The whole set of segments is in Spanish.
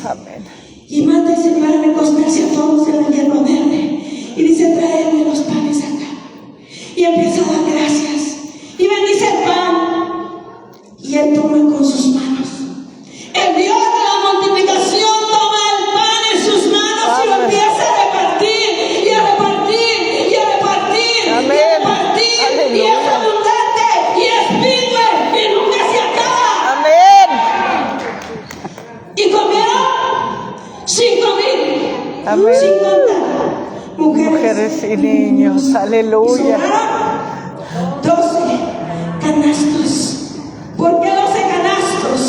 Amén. Y manda y se para recostarse a todos en la hierba verde. Y dice, traerme los panes acá. Y empieza a dar gracias. Y bendice el pan. Y él toma con sus manos. El Dios de la multiplicación toma el pan en sus manos y lo empieza a repartir. Y a repartir. Y a repartir. Amén. Y a repartir. Aleluya. Y es abundante. Y es firme. Y nunca se acaba. Amén. Y comieron 5,000. Amén. 50 Mujeres y niños. Aleluya. Y sobraron 12 canastos. ¿Por qué 12 canastos?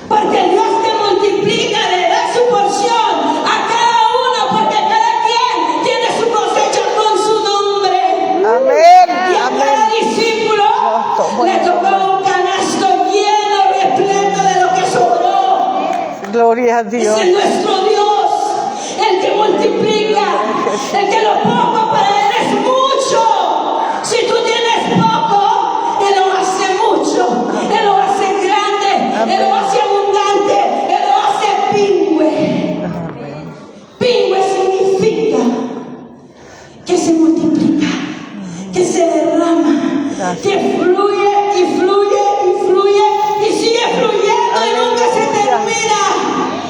Porque el Dios que multiplica le da su porción a cada uno, porque cada quien tiene su cosecha con su nombre. Amén. Y a cada discípulo le tocó un canasto lleno, repleto de lo que sobró. Gloria a Dios. Es nuestro Dios, el que multiplica, el que lo poco para él es mucho. Si tú tienes poco, él lo hace mucho, él lo hace grande, él lo hace abundante, él lo hace pingüe. Pingüe significa que se multiplica, que se derrama, que fluye y fluye y fluye y sigue fluyendo y nunca se termina.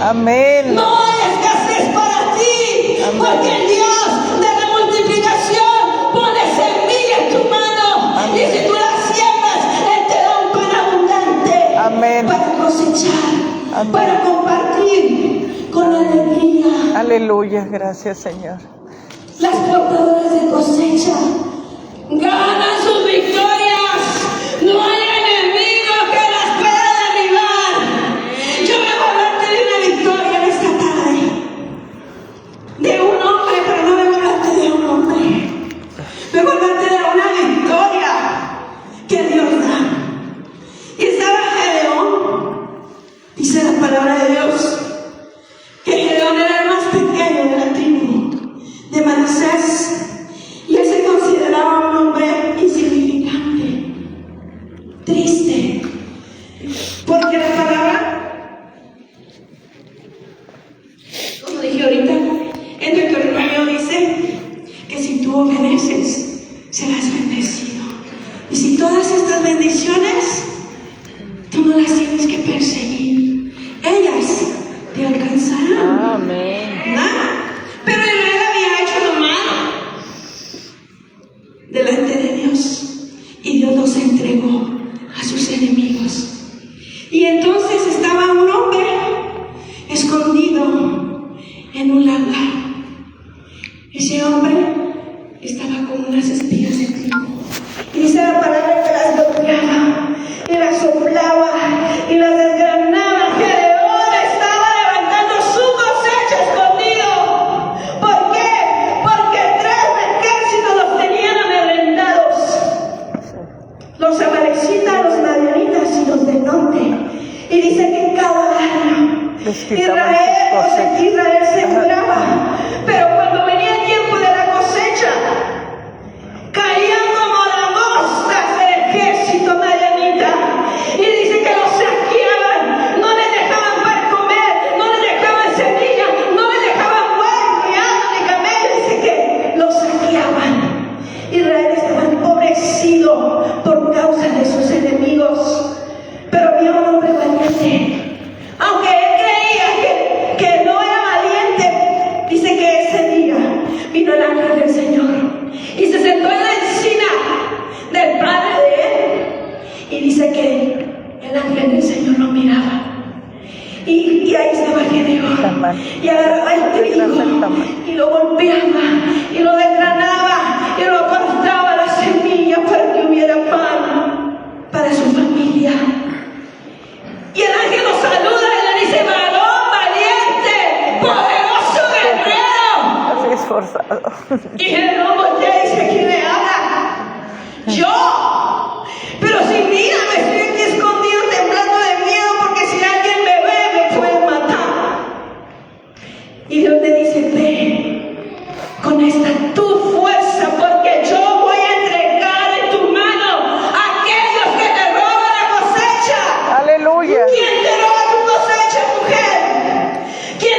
Amén. No hay escasez para ti, porque el Dios de la multiplicación pone semilla en tu mano. Y si tú la siembras, Él te da un pan abundante. Amén. Para cosechar, Amén. para compartir con alegría. Aleluya. Gracias, Señor. Las portadoras de cosecha ganan sus victorias. No hay enemigo que las pueda derribar. Yo me voy a hablarte de una victoria en esta tarde. De un hombre, pero no me voy a hablarte de un hombre. Me voy a hablarte de una victoria que Dios da. Y estaba Gedeón. Dice la palabra de Dios que Gedeón era el más pequeño de la tribu de Manasés. Y él se consideraba un hombre insignificante, triste, porque la palabra, como dije ahorita, en Deuteronomio dice que si tú obedeces, serás bendecido. Y si todas estas bendiciones, tú no las tienes que perseguir, ellas te alcanzarán. Amén. ¿No? Pero Israel había hecho lo malo delante de Dios y Dios los entregó a sus enemigos. Y entonces estaba un hombre escondido en un lagar. Ese hombre estaba con unas espigas de trigo. Y dice la palabra que las golpeaba y las soplaba y las desgranaba. Gedeón estaba levantando su cosecha escondido. ¿Por qué? Porque 3 ejércitos los tenían amedrentados. Los amalecitas, los madianitas y los del norte. Y dice que cada año Israel sembraba. Pero cuando venía el tiempo de la cosecha, caían como langostas del ejército madianita. Y dice que los saqueaban, no les dejaban para comer, no les dejaban semilla, no les dejaban buey, ni asno, ni camello. Dice que los saqueaban. Israel estaba empobrecido por causa de sus enemigos. Pero había un hombre valiente. Aunque él creía que no era valiente, dice que ese día vino el ángel del Señor y se sentó en la encina del padre de él. Y dice que el ángel del Señor lo miraba. Y ahí estaba Gedeón. Y agarraba el trigo y lo golpeaba y lo desgranaba y lo cortaba la semilla para que hubiera pan para su familia. Y el ángel lo saluda y le dice: varón valiente, poderoso guerrero. Así esforzado. Y Gedeón voltea y dice: ¿quién le habla? Yo. Pero si mira, me estoy aquí escondido temblando de miedo, porque si alguien me ve, me puede matar. Y Dios le dice: ve con esta tu fuerza, porque yo voy a entregar en tu mano a aquellos que te roban la cosecha. Aleluya. ¿Quién te roba tu cosecha, mujer? ¿Quién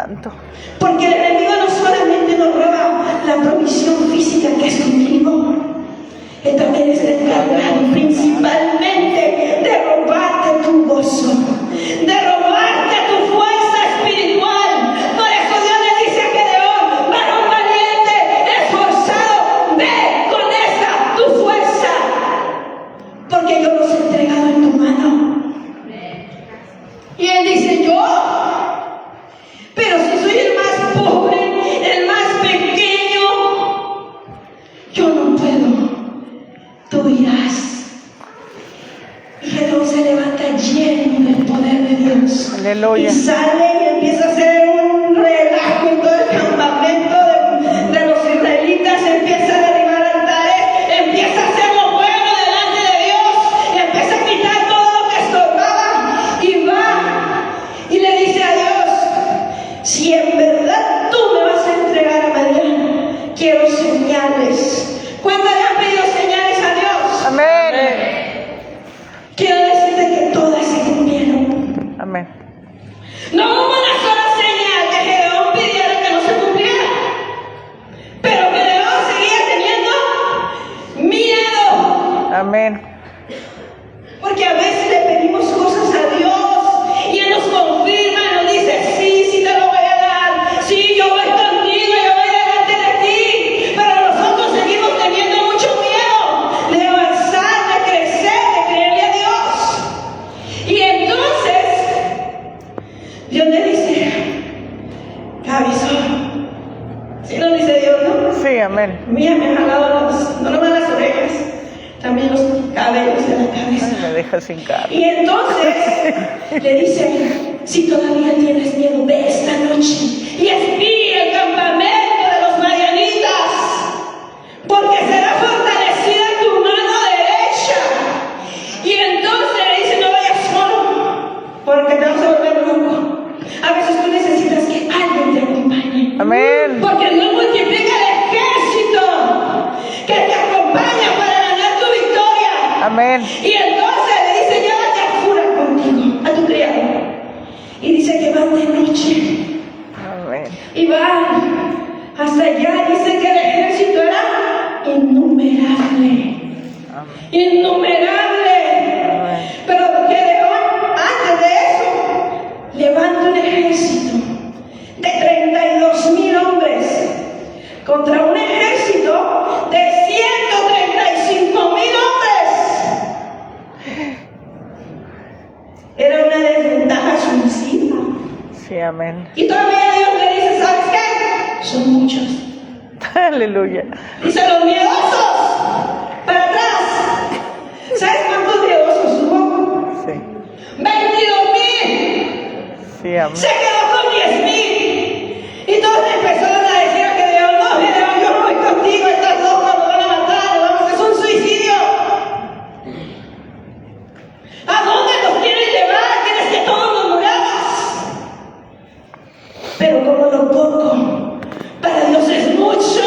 Santo. Porque el enemigo no solamente nos roba la provisión física que es contigo, él también es encargado principalmente de robarte tu gozo, de robarte tu fuerza espiritual. Por eso Dios le dice a Gedeón: varón valiente, esforzado, ve con esta tu fuerza, porque yo los he entregado en tu mano. Y él dice: yo, pero si soy el más pobre, el más pequeño, yo no puedo, tú irás. Y Gedeón se levanta lleno del poder de Dios. Aleluya. Y sale y empieza a hacer un relajo en todo el campamento de los israelitas, empieza a derribar altares, empieza a hacer lo bueno delante de Dios, empieza a quitar todo lo que estorbaba y va y le dice a Dios: si en verdad tú me vas a entregar a Madián, quiero señales. ¿Cuántos le han pedido señales a Dios? Amén. Quiero decirte que todas se cumplieron. Amén. No hubo una sola señal que Gedeón pidiera que no se cumpliera. Pero Gedeón seguía teniendo miedo. Amén. Porque a veces le pedimos cosas a Dios y Él nos confirma y nos dice: sí, sí te lo voy a dar. Sí, yo voy contigo, yo voy delante de ti. Pero nosotros seguimos teniendo mucho miedo de avanzar, de crecer, de creerle a Dios. Y entonces Dios le dice: cabezón. ¿Sí nos dice Dios, no? Sí, amén. Mira, me han jalado no nomás las orejas, también los cabellos de la cabeza. Ay, me deja sin cara. Y entonces le dice: si todavía tienes miedo, ve esta noche y espía el campamento de los madianitas, porque será fortalecida tu mano derecha. Y entonces le dice: no vayas solo, porque te vas a volver loco. A veces tú necesitas que alguien te acompañe. Amén. Porque Dios multiplica el ejército que te acompaña para ganar tu victoria. Amén. Y entonces le dice: llévate a Fura contigo, a tu criado. Y dice que van de noche. Amén. Y van hasta allá. Dice que el ejército era innumerable. Amén. Innumerable. Amén. Pero Gedeón, antes de eso, levanta un ejército de 32,000 hombres contra un ejército de 135,000 hombres. Era una desventaja suicida. Sí, amén. Y todavía Dios le dice: ¿sabes qué? Son muchos. Aleluya. Dice: los miedosos para atrás. ¿Sabes cuántos miedosos hubo? Sí. 22,000. Sí, amén. Se quedó con 10,000. Y todos empezaron a decir a Gedeón: no, Gedeón, yo no voy contigo, estás loco, nos van a matar, es un suicidio. ¿A dónde nos quieren llevar? ¿Quieres que todos nos muramos? Pero como lo poco, para Dios es mucho,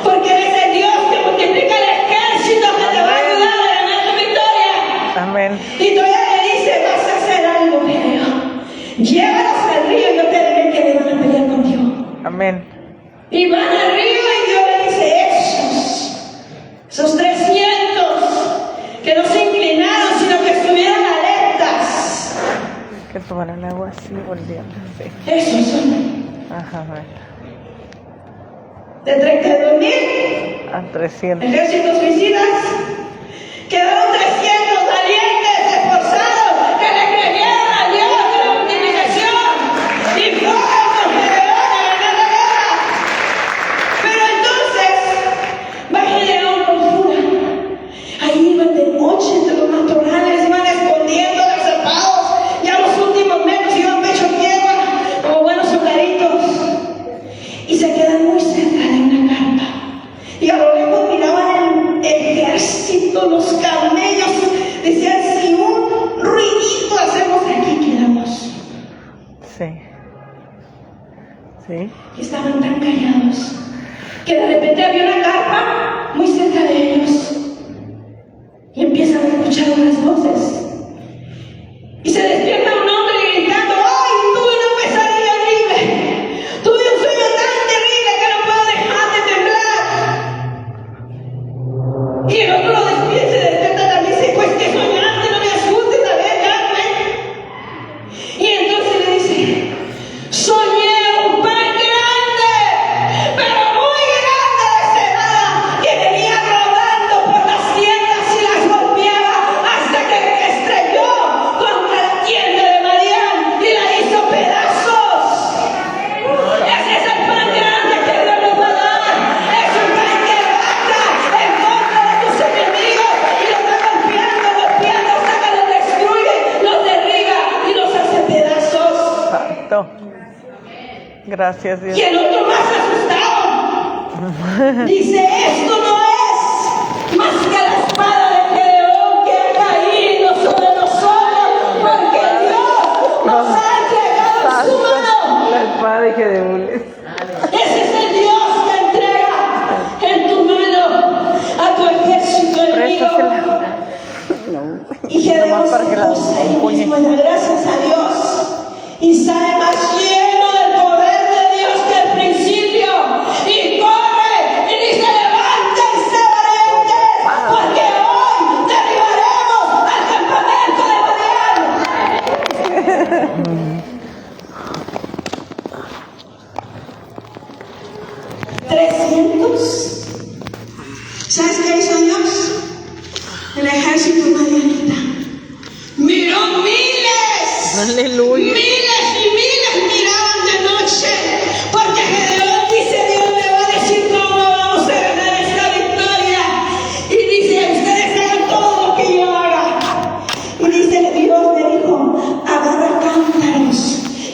porque eres el Dios que multiplica el ejército que te va a ayudar a ganar tu victoria. Amén. Y todavía le dice: vas a hacer algo, Gedeón. Llévalos al río y yo te diré que le van a pelear contigo. Amén. Y van al río y Dios le dice: esos 300 que no se inclinaron, sino que estuvieron alertas, Que tomaran agua así, volviendo. Sí. esos son Ajá, amén. de 32,000 A 300. ejércitos suicidas. Quedaron 300 valientes, esforzados, que le creyeron a Dios de la multiplicación y fueron con Gedeón a ganar la guerra. Pero entonces va Gedeón con Fura. Ahí iban de noche entre los matorrales, iban escondiendo agazapados, ya los últimos metros iban pecho tierra como buenos soldaditos, y se quedan muy cerca de una carpa. Y a lo lejos miraban el ejército, los camellos. Decían: si un ruidito hacemos, aquí quedamos. Sí. Sí. Y estaban tan callados que de repente había una carpa muy cerca de ellos. Y empiezan a escuchar unas voces. Y se despierta un hombre gritando: ¡ay, tuve una pesadilla horrible! Santo. Gracias, Y Dios. el otro más asustado dice, esto no es más que la espada de Gedeón que ha caído sobre nosotros, porque Dios nos ha entregado en su mano. La espada de Gedeón. Ese es el Dios que entrega en tu mano a tu ejército enemigo. Préstasela. Y Gedeón Nomás para que la se puso ahí empuñe. mismo, da gracias a Dios, y sale más lleno del poder de Dios que al principio, y corre y dice, levántense valientes, porque hoy derribaremos al campamento de Madián. 300. ¿Sabes qué hizo Dios? El ejército madianita miró miles. Aleluya. Miles y miles miraban de noche, porque Gedeón dice, Dios me va a decir cómo vamos a ganar esta victoria. Y dice, ustedes hagan todo lo que yo haga. Y dice, Dios me dijo, agarra cántaros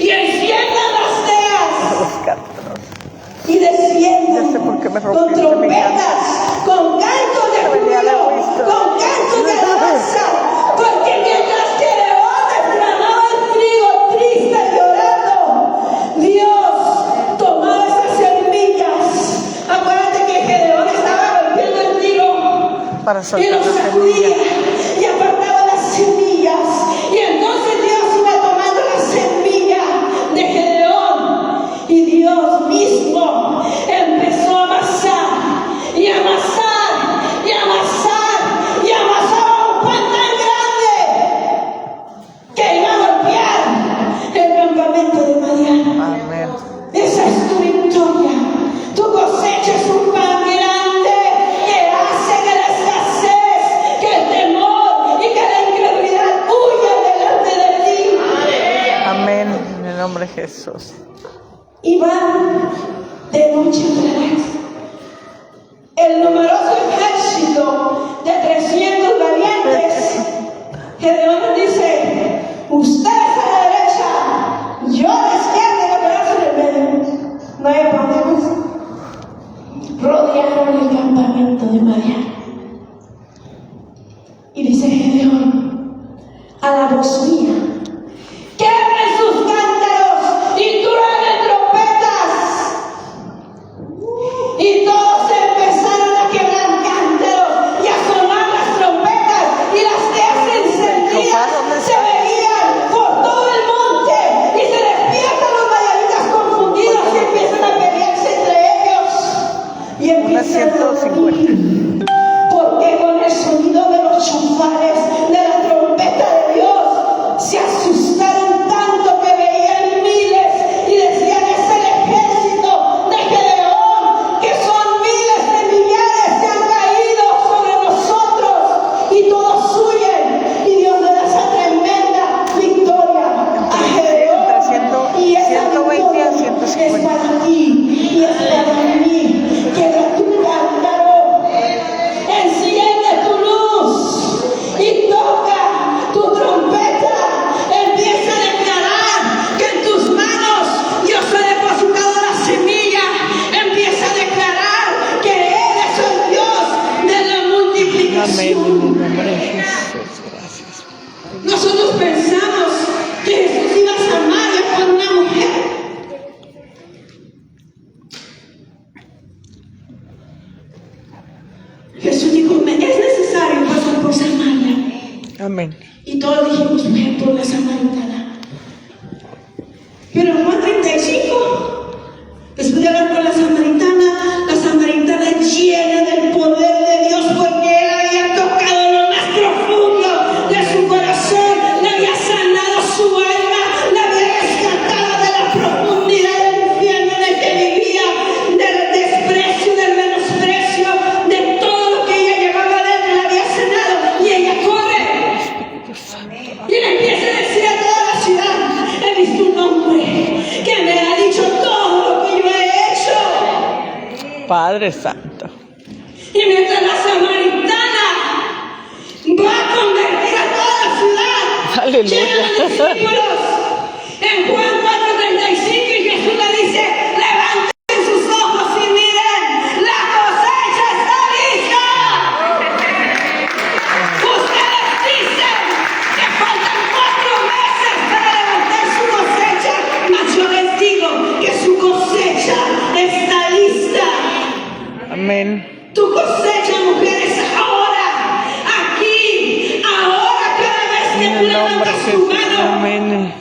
y encienda las teas Los cántaros. y desciendan Ya sé por qué me con rompiste mi trompetas, con cantos de júbilo, con cantos de alabanza, porque mientras Gedeón desgranaba el trigo triste y llorando, Dios tomaba esas semillas. Acuérdate que Gedeón estaba golpeando el trigo Para y soltar lo la sacudía semilla. y apartaba las semillas, y entonces Dios iba tomando la semilla de Gedeón y Dios mismo empezó a amasar y amasar y amasar y amasar un pan tan grande que iba a golpear el campamento de Madián. Amén. Esa es tu victoria. Tu cosecha es un pan grande que hace que la escasez, que el temor y que la incredulidad huyan delante de ti. Amén. En el nombre de Jesús. Y van de noche atrás. El numeroso ejército de 300 valientes, Gedeón dice, ustedes a la derecha, yo a la izquierda y los demás en el medio. No hay problemas. Rodearon el campamento de Madián. Y dice Gedeón, a la voz mía, quemen sus cántaros y truenen trompetas. Y todos empezaron a quebrar cántaros y a sonar las trompetas, y las teas encendidas se veían por todo el monte, y se despiertan los madianitas confundidos y empiezan a pelearse entre ellos y Unas empiezan a 150. dormir, porque con el sonido de los chofares, de la trompeta de Dios, se asustaron tanto que veían miles y decían, es el ejército de Gedeón, que son miles de millares que han caído sobre nosotros, y todos huyen, y Dios le da esa tremenda victoria a Gedeón. Y esa 120 a victoria 150. es para ti y es para mí. Queda tu cántaro, enciende tu luz y toca tu trompeta. Empieza a declarar que en tus manos Dios ha depositado la semilla. Empieza a declarar que Él es el Dios de la Amén. En multiplicación. el nombre de Jesús. Gracias. Nosotros pensamos que Jesús iba a Samaria con una mujer. Jesús dijo, es necesario pasar por Samaria. Amén. Y todos dijimos, mujer, por la samaritana. Pero en Juan 35, después de hablar con la samaritana llena del poder de Dios, porque Él había tocado lo más profundo de su corazón, le había sanado su alma, le había rescatado de la profundidad del infierno en el que vivía, del desprecio, del menosprecio, de todo lo que ella llevaba dentro, le había sanado, y ella corre. Y le empieza a decir a toda la ciudad, he visto un hombre que me ha dicho todo lo que yo he hecho. Padre Santo. Y mientras la samaritana va a convertir a toda la ciudad Aleluya. llena de discípulos, en Juan 4:36 Amén. Tu cosecha, mujeres, ahora, aquí, ahora, cada vez que En tú el nombre de levantas tu Jesús. mano, Amén.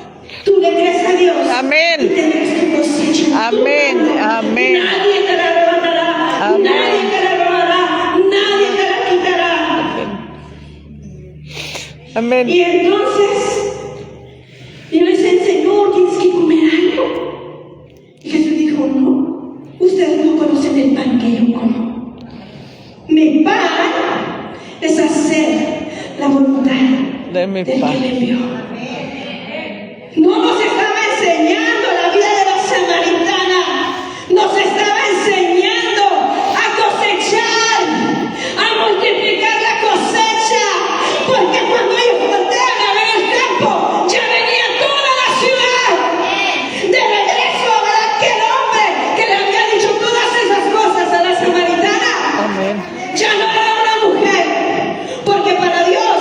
tú le crees a Dios. Amén. Y tendrás tu cosecha. Amén. Amén. Nadie te la arrebatará. Amén. Nadie te la robará. Nadie te la quitará. Amén. Y entonces, yo le dije, Señor, tienes que comer algo. Y Jesús dijo, no, ustedes no conocen el pan que yo como. Mi pan es hacer la voluntad De mi del que pan. me envió. No nos estaba enseñando la vida de la samaritana, nos estaba enseñando a cosechar, a multiplicar la cosecha, porque cuando ellos voltean a ver el campo, ya venía toda la ciudad de regreso, ¿verdad? Que el hombre que le había dicho todas esas cosas a la samaritana, Amén. ya no era una mujer, porque para Dios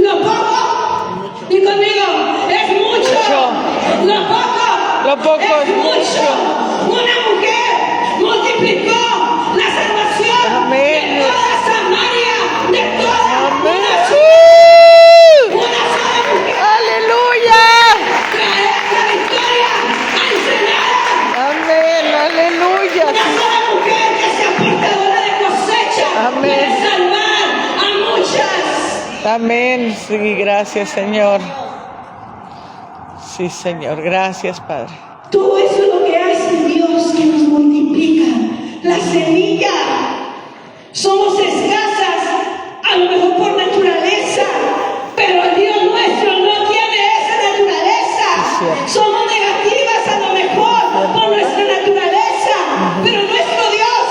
lo poco, y conmigo, es mucho. Lo poco es mucho. Una mujer multiplicó la salvación Amén. de toda Samaria, de toda Amén. una sola mujer. Aleluya. Traer la victoria al Senado. Amén. Aleluya. Una sola mujer que sea portadora de cosecha. Amén. Puede salvar a muchas. Amén. Sí, gracias, Señor. Sí, Señor. Gracias, Padre. Todo eso es lo que hace Dios, que nos multiplica la semilla. Somos escasas, a lo mejor por naturaleza, pero el Dios nuestro no tiene esa naturaleza. cierto. Somos negativas a lo mejor por nuestra naturaleza, pero nuestro Dios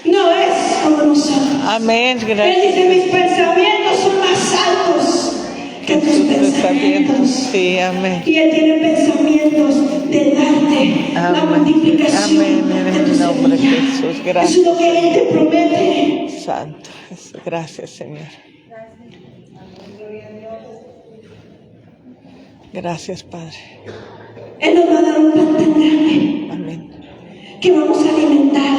no es como nosotros. Amén. Él Gracias. dice, mis pensamientos son más altos que tus pensamientos. Sí, amén. Y Él tiene pensamientos de darte la Amén. multiplicación Amén. En de tu el nombre de semilla. Jesús. Eso Gracias. es lo que Él te promete. Santo. Gracias, Señor. Gracias, Padre. Él nos va a dar un pan tan grande Amén. que vamos a alimentar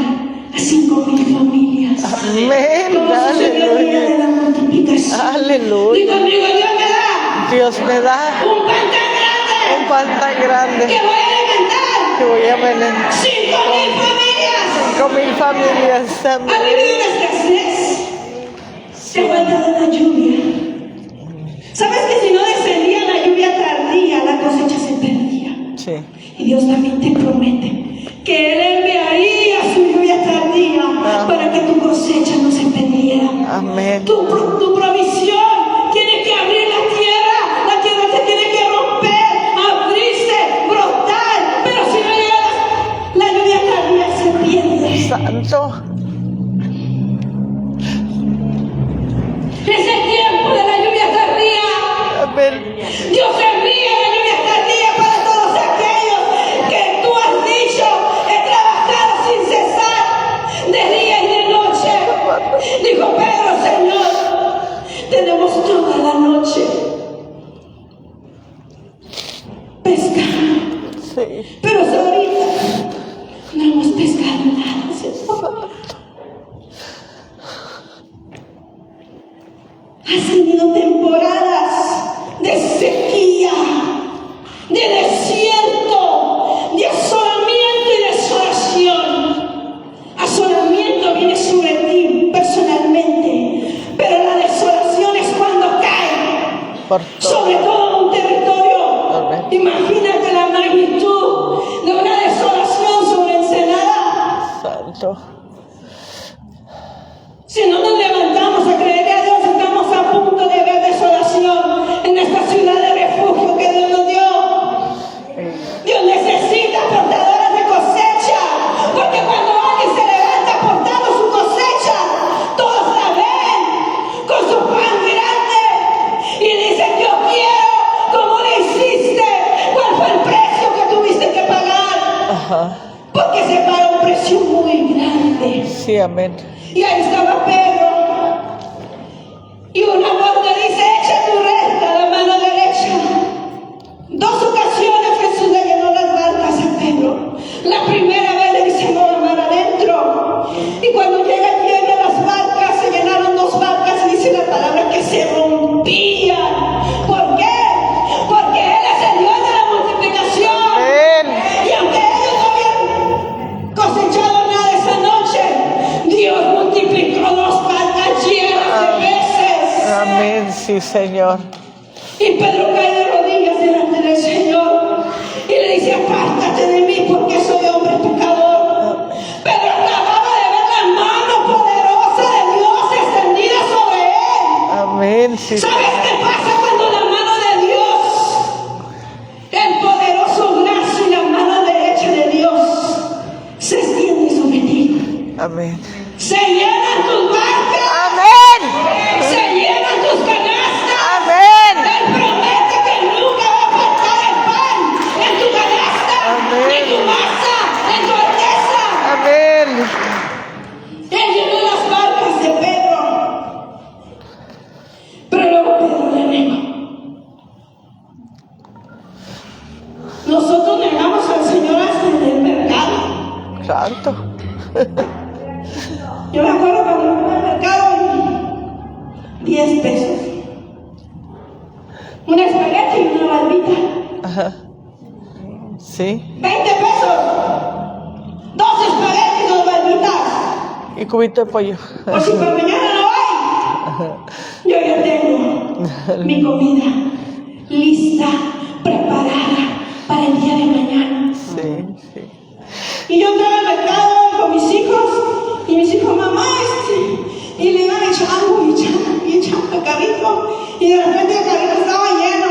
a 5,000 familias. Amén. Como sucedió el día de Aleluya. la multiplicación. Y Aleluya. conmigo Dios me da Dios me da un pan tan grande un pan tan que grande voy a alimentar que voy a alimentar 5,000 familias. 5,000 familias. ¿Ha Amén. vivido una escasez? Se ha faltado la lluvia. ¿Sabes que si no descendía la lluvia tardía, la cosecha se perdía? Sí. Y Dios también te promete que Él enviaría su lluvia tardía para que tu cosecha no se perdiera. Amén. Tu provisión tiene que abrir la tierra se tiene que romper, abrirse, brotar, pero si no llega la lluvia tardía se pierde. Santo. Es el tiempo de la lluvia tardía. Amén. Dios envía la lluvia tardía para todos aquellos que tú has dicho, he trabajado sin cesar de día y de noche. Dijo Pedro, Señor, tenemos toda la noche pescando, Sí. pero hasta ahorita no hemos pescado nada, Señor. Has tenido temporadas de sequía, de desierto, de asolamiento y desolación. Asolamiento viene sobre ti personalmente, pero la desolación es cuando cae Por sobre todo. todo un territorio. Amén. Imagínate la magnitud de una desolación sobre Ensenada. Santo. Si no nos levantamos a creerle a Dios, estamos a punto de ver desolación en esta ciudad de refugio que Dios nos dio. Dios necesita portadores de cosecha, porque cuando alguien se levanta portando su cosecha, todos la ven con su pan grande y dicen, yo quiero, como le hiciste, cuál fue el precio que tuviste que pagar, Ajá. porque se paga un precio muy grande. Sí, amén. Y ahí estaba Pedro. Y una voz le dice, echa tu red a la mano derecha. 2 ocasiones Jesús le llenó las barcas a Pedro. La primera vez le dice, no, mar adentro. Y cuando llega el lleno, las barcas se llenaron 2 barcas y dice la palabra que se rompían. ¿Por qué? Porque Él es el Dios de la multiplicación. Amén. Y aunque ellos no habían cosechado nada esa noche, Dios multiplicó 2 barcas llenas de peces. Amén, sí, Señor. Y Pedro cae de rodillas delante del Señor y le dice: apártate de mí porque soy hombre pecador. Pero acababa de ver la mano poderosa de Dios extendida sobre él. Amén, sí, ¿Sabes Señor. qué pasa cuando la mano de Dios, el poderoso brazo y la mano derecha de Dios se extiende sobre ti? Amén. Se llenan tus barcas, Amén. se llenan tus canastas. Amén. Él promete que nunca va a faltar el pan en tu canasta, Amén. en tu masa, en tu artesa. Amén. Él llenó las barcas de Pedro. Pero luego Pedro le negó. Nosotros negamos al Señor hasta en el mercado. Santo. Yo me acuerdo cuando fui al mercado y 10 pesos. Un espagueti y una barbita. Ajá. Sí. 20 pesos. 2 espaguetis, 2 barbitas. Y cubito de pollo. Por si para mañana no hay. Yo ya tengo mi comida lista, preparada para el día de mañana. Sí, sí. Y yo entraba al mercado con mis hijos, y mis hijos: mamá, y le iban echando el carrito, y de repente el carrito estaba lleno.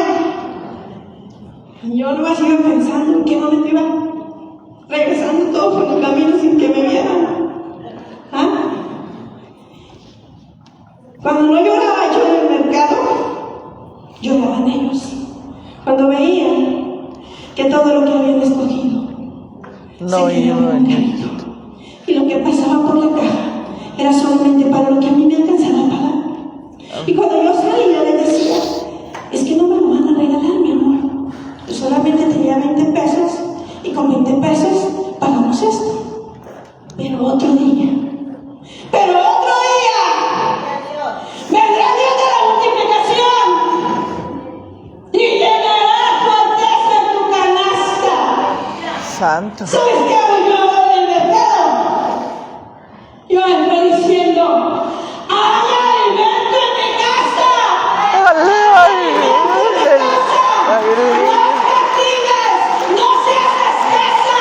Y yo nomás iba pensando en qué momento iba regresando todo por el camino sin que me vieran. ¿Ah? Cuando no lloraba yo en el mercado, lloraban ellos. Cuando veían que todo lo que habían escogido No se quedaba iba en un carrito, y lo que pasaba por la caja era solamente para lo que a mí me alcanzaba a pagar. Y cuando yo salía les decía: es que no me lo van a regalar, mi amor. Yo solamente tenía 20 pesos y con 20 pesos pagamos esto. Pero otro día vendrá el Dios de la multiplicación y llenará tu artesa en tu canasta. Santo. ¿Sabes qué hago yo ahora en el mercado? Yo entro diciendo: ¡hay alimento en mi casa! Aleluya. ¡No seas escasa!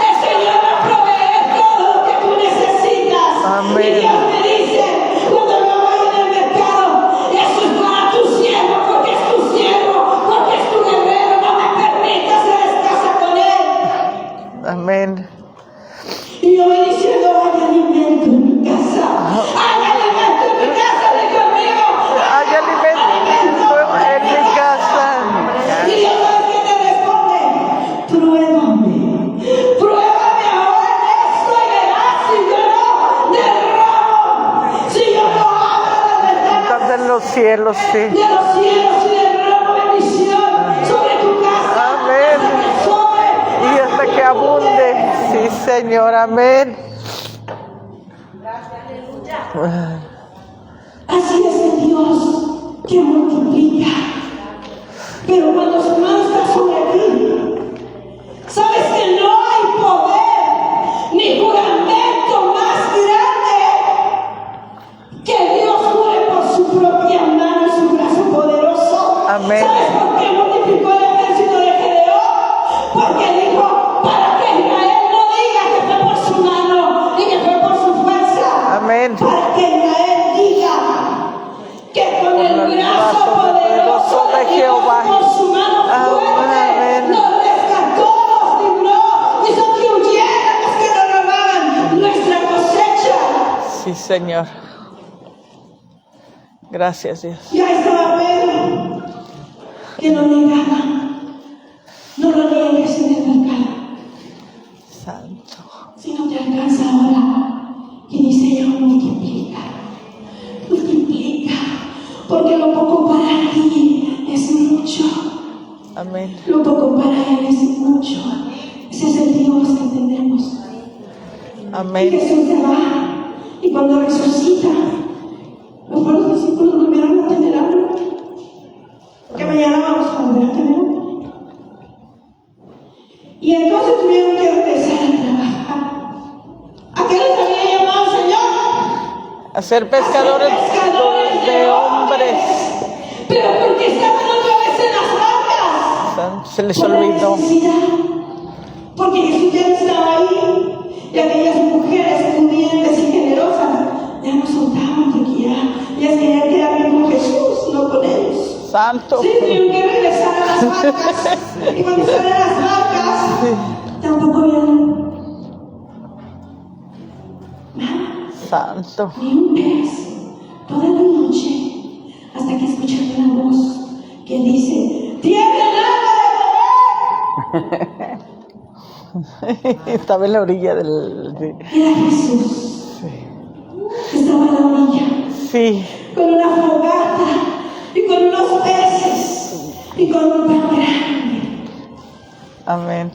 El Señor va a proveer todo lo que tú necesitas. Amén. Y Dios me dice, cuando yo voy en el mercado: eso es para tu siervo, porque es tu siervo, porque es tu guerrero. No me permitas ser escasa con él. Amén. Y yo voy diciendo: hay alimento en mi casa. Hay alimento en mi casa, de conmigo. Hay alimento en mi casa. Y Dios sabe que te responde: pruébame ahora en esto y verás si yo no derramo, si yo no abro las ventanas Estás en los cielos, sí. de los cielos y derramo bendición sobre tu casa, Amén. Y hasta que abunde. Sí, Señor. Amén. Así es el Dios que multiplica. Pero cuando su mano está sobre ti, sabes que no hay poder ni juramento más grande que Dios jure por su propia mano y su brazo poderoso. Amén. ¿Sabes por qué multiplicó el ejército de Gedeón? Porque dijo: para que Israel no diga que fue por su mano y que fue por su fuerza. Amén. Para que Israel diga que con el brazo poderoso de Jehová, con su mano fuerte, Amén. nos rescató, nos libró, hizo que huyeran los que nos robaban nuestra cosecha. Sí, Señor. Gracias, Dios. Ya estaba Pedro, que lo negaba. No lo niegues en el mercado. Santo. Si no te alcanza ahora, y dice: Señor, multiplica, porque lo poco para ti es mucho, Amén. lo poco para Él es mucho. Ese es el Dios que tenemos. Amén. Y Jesús se va. Y cuando resucita, los discípulos volvieron a tener hambre. Que mañana vamos a volver a tener hambre. Y entonces tuvieron que regresar a trabajar. ¿A qué les había llamado el Señor? A ser pescadores de hombres. Pero porque estaban otra vez en las barcas. Se les Por la olvidó. necesidad. Porque Jesús ya no estaba ahí. Y aquellas mujeres pudientes y generosas ya no soltaban, porque ya querían quedar bien con Jesús, no con ellos. Santo. Sí, tuvieron que regresar a las barcas. Y cuando estaban en las barcas, tampoco había Santo. ni un pez toda la noche, hasta que escucharon una voz que dice: ¡Tienen algo de comer! Estaba en la orilla del... Era Jesús. Estaba en la orilla, Sí. con una fogata y con unos peces y con un pan grande. Amén.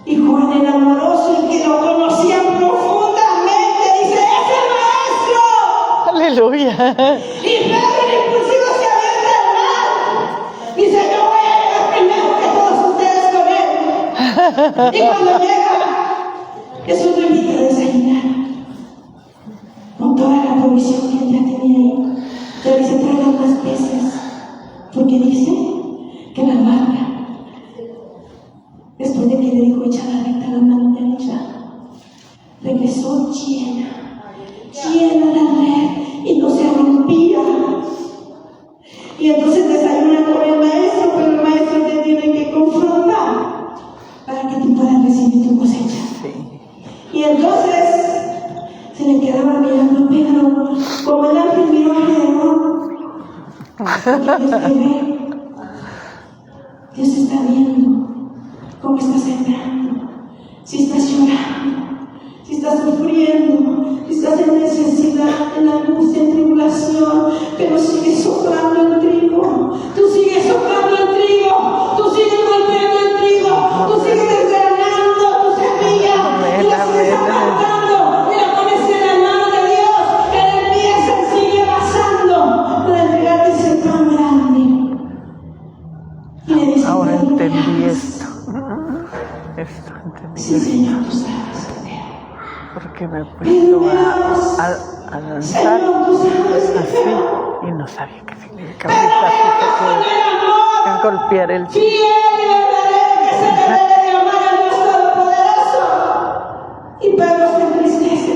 Y Juan el amoroso, el que lo conocía profundamente, dice: ¡es el maestro! Aleluya. Y Pedro el impulsivo se avienta al mar. Dice: yo voy a llegar primero que todos ustedes con él. Y cuando llega, Jesús lo invita a desayunar con toda la provisión que él ya tenía ahí. Le dice: traigan más peces, porque dice que la barca, después de que le dijo: echa la recta la mano derecha, regresó llena la red, y no se rompía. Y entonces desayunan con el maestro, pero el maestro te tiene que confrontar para que tú puedas recibir tu cosecha. Y entonces se le quedaba mirando a Pedro, como el ángel miró alrededor. Dios está viendo cómo estás entrando, si estás llorando, si estás sufriendo, si estás en necesidad, en angustia, en tribulación, pero sigues soplando el trigo. Tú sigues soplando el trigo, tú sigues golpeando el trigo, tú sigues desgranando tu semilla, y la sigues apartando, y la pones en la mano de Dios. Él empieza y sigue pasando para entregarte ese pan grande. Y le dice: Ahora entendí esto. Esto entendí. sí, Señor, tú sabes. Porque me he puesto a lanzar así y no sabía qué significaba. Es golpear el... Fiel y verdadero que se debe de llamar a Dios Todopoderoso. Y Pedro se entristece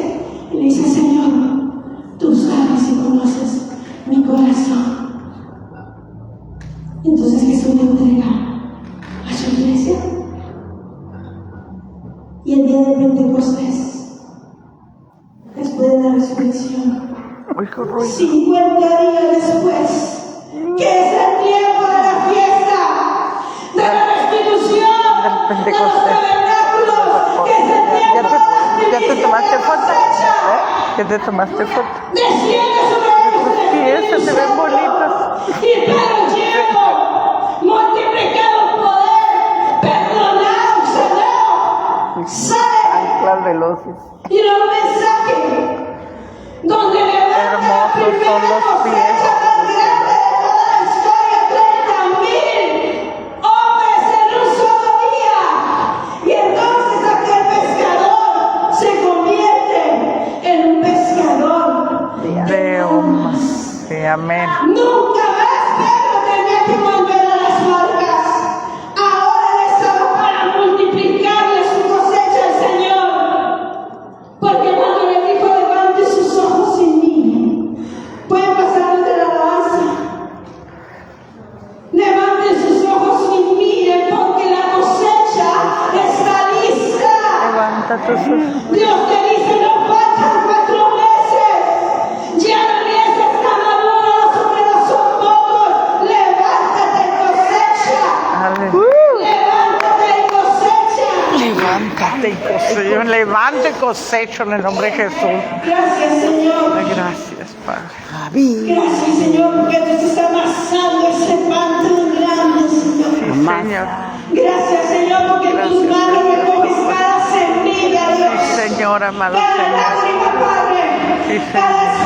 y le dice: Señor, tú sabes y conoces mi corazón. Entonces Jesús le entrega a su iglesia. Y el día de Pentecostés, después de la resurrección, 50 días después, que es el tiempo de la fiesta, de la restitución, de los tabernáculos, que es el tiempo de las ¿Ya te tomaste foto? cosecha, ¿Ya te tomaste foto? desciende sobre Sí, estos se ven bonitos. y Pedro lleno, multiplicado el poder, perdonado, sanado, sale Anclas veloces. y da un mensaje donde le da Hermosos son los pies. más grande de toda la historia: 30,000 hombres en un solo día. Y entonces aquel pescador se convierte en un pescador De hombres. Sí, amén. Nunca más Pedro tenía que volver a las barcas. Ahora él estaba para multiplicarle su cosecha al Señor. Porque cuando le dijo: levante sus ojos en mí, pueden pasar de la alabanza. Levanten sus ojos y miren, porque la cosecha está lista. Levanta tus ojos. Dios te dice: no faltan 4 meses. Ya la mies está madura, los obreros son pocos. Levántate y cosecha. Levántate y cosecha. Levántate y cosecha. Levante y cosecha en el nombre de Jesús. Gracias, Señor. Gracias, Padre. Gracias, Señor, porque tú estás amasando ese pan tan grande, Señor. Sí, Señor. Gracias, Señor, porque tus manos recoges cada semilla, Dios. Sí, Señor. Señor, amado Cada Señor. lágrima, Padre. Sí, Cada Señor.